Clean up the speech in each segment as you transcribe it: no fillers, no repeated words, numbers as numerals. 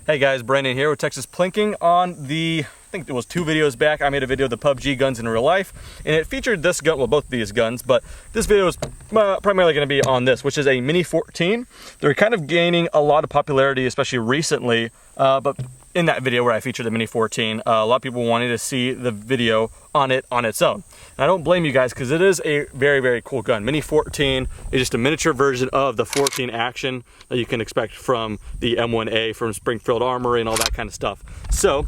Hey guys, Brandon here with Texas Plinking. On the, I think it was 2 videos back, I made a video of the PUBG guns in real life, and it featured this gun, well, both of these guns, but this video is primarily going to be on this, which is a Mini-14. They're kind of gaining a lot of popularity, especially recently, but in that video where I featured the Mini-14, a lot of people wanted to see the video on it on its own. And I don't blame you guys, because it is a very, very cool gun. Mini-14 is just a miniature version of the 14 action that you can expect from the M1A, from Springfield Armory and all that kind of stuff. So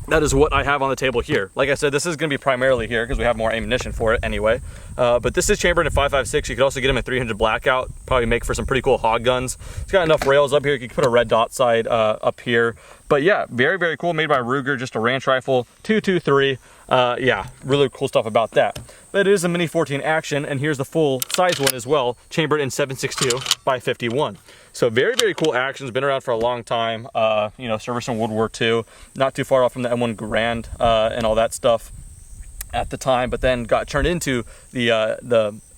that is what I have on the table here. Like I said, this is going to be primarily here because we have more ammunition for it anyway. But this is chambered in 5.56. You could also get them in 300 blackout. Probably make for some pretty cool hog guns. It's got enough rails up here. You can put a red dot sight up here. But yeah, very, very cool. Made by Ruger, just a ranch rifle, 223. Yeah, really cool stuff about that. But it is a Mini-14 action, and here's the full size one as well, chambered in 7.62 by 51. So very, very cool action. It's been around for a long time. You know, service in World War II, not too far off from the M1 Garand and all that stuff at the time, but then got turned into the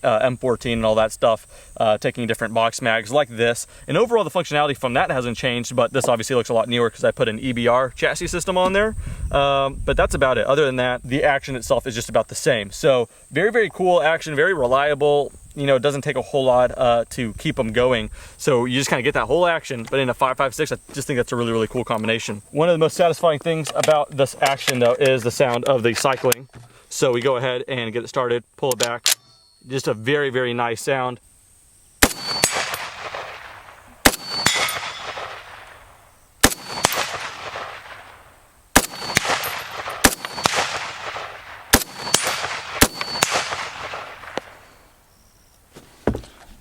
M14 and all that stuff, taking different box mags like this. And overall, the functionality from that hasn't changed, but this obviously looks a lot newer because I put an EBR chassis system on there. But that's about it. Other than that, the action itself is just about the same. So very, very cool action, very reliable. You know, it doesn't take a whole lot to keep them going. So you just kind of get that whole action, but in a 5.56, I just think that's a really, really cool combination. One of the most satisfying things about this action, though, is the sound of the cycling. So we go ahead and get it started, pull it back. Just a very, very nice sound.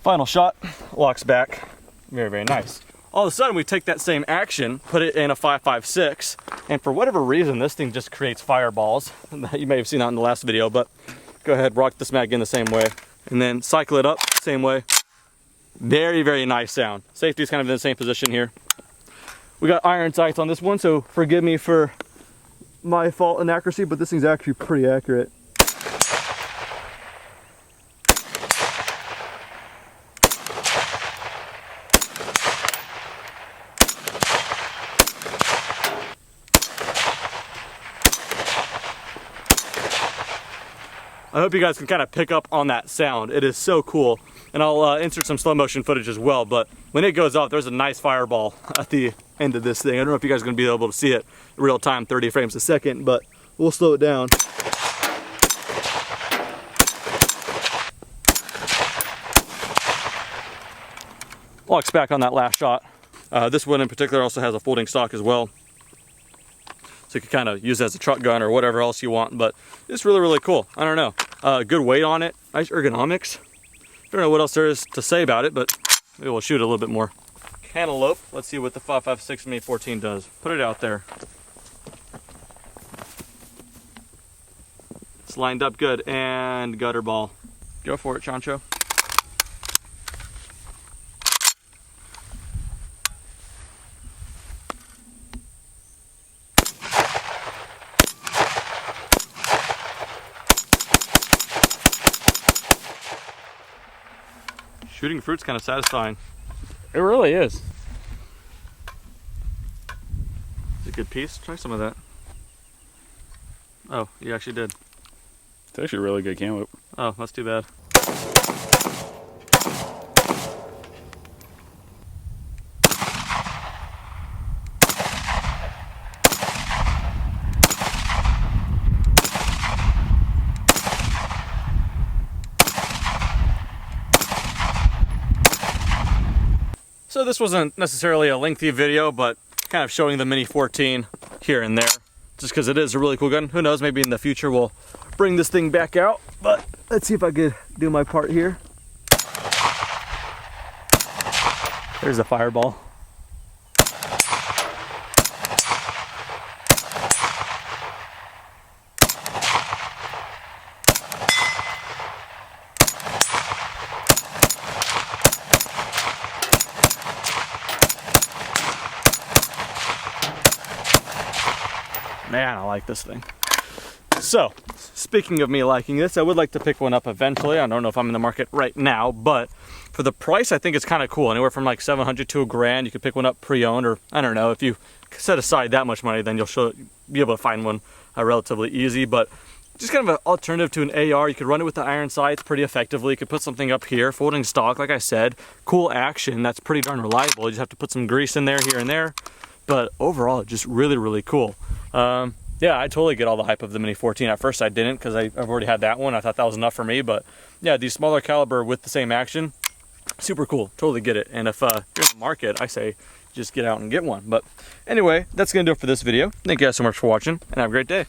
Final shot, locks back. Very, very nice. All of a sudden, we take that same action, put it in a 5.56, and for whatever reason, this thing just creates fireballs. You may have seen that in the last video, but go ahead, rock this mag in the same way, and then cycle it up, same way. Very, very nice sound. Safety is kind of in the same position here. We got iron sights on this one, so forgive me for my fault in accuracy, but this thing's actually pretty accurate. I hope you guys can kind of pick up on that sound. It is so cool. And I'll insert some slow motion footage as well, but when it goes off, there's a nice fireball at the end of this thing. I don't know if you guys are gonna be able to see it real time, 30 frames a second, but we'll slow it down. Locks back on that last shot. This one in particular also has a folding stock as well. So you can kind of use it as a truck gun or whatever else you want, but it's really, really cool. I don't know. Good weight on it, nice ergonomics. Don't know what else there is to say about it, but maybe we'll shoot a little bit more. Cantaloupe, let's see what the 5.56 Mini-14 does. Put it out there. It's lined up good, and gutter ball. Go for it, Chancho. Shooting fruit's kind of satisfying. It really is. It's a good piece. Try some of that. Oh, you actually did. It's actually a really good cantaloupe. Oh, that's too bad. So this wasn't necessarily a lengthy video, but kind of showing the Mini-14 here and there, just because it is a really cool gun. Who knows, maybe in the future we'll bring this thing back out, but let's see if I could do my part here. There's a fireball. Man, I like this thing. So, speaking of me liking this, I would like to pick one up eventually. I don't know if I'm in the market right now, but for the price, I think it's kind of cool. Anywhere from like $700 to $1,000. You could pick one up pre-owned, or I don't know, if you set aside that much money, then you'll be able to find one relatively easy. But just kind of an alternative to an AR. You could run it with the iron sights pretty effectively. You could put something up here, folding stock, like I said. Cool action, that's pretty darn reliable. You just have to put some grease in there, here and there. But overall, just really, really cool. Yeah, I totally get all the hype of the Mini-14. At first I didn't, because I've already had that one. I thought that was enough for me. But yeah, these smaller caliber with the same action, super cool. Totally get it. And if you're in the market, I say just get out and get one. But anyway, that's going to do it for this video. Thank you guys so much for watching, and have a great day.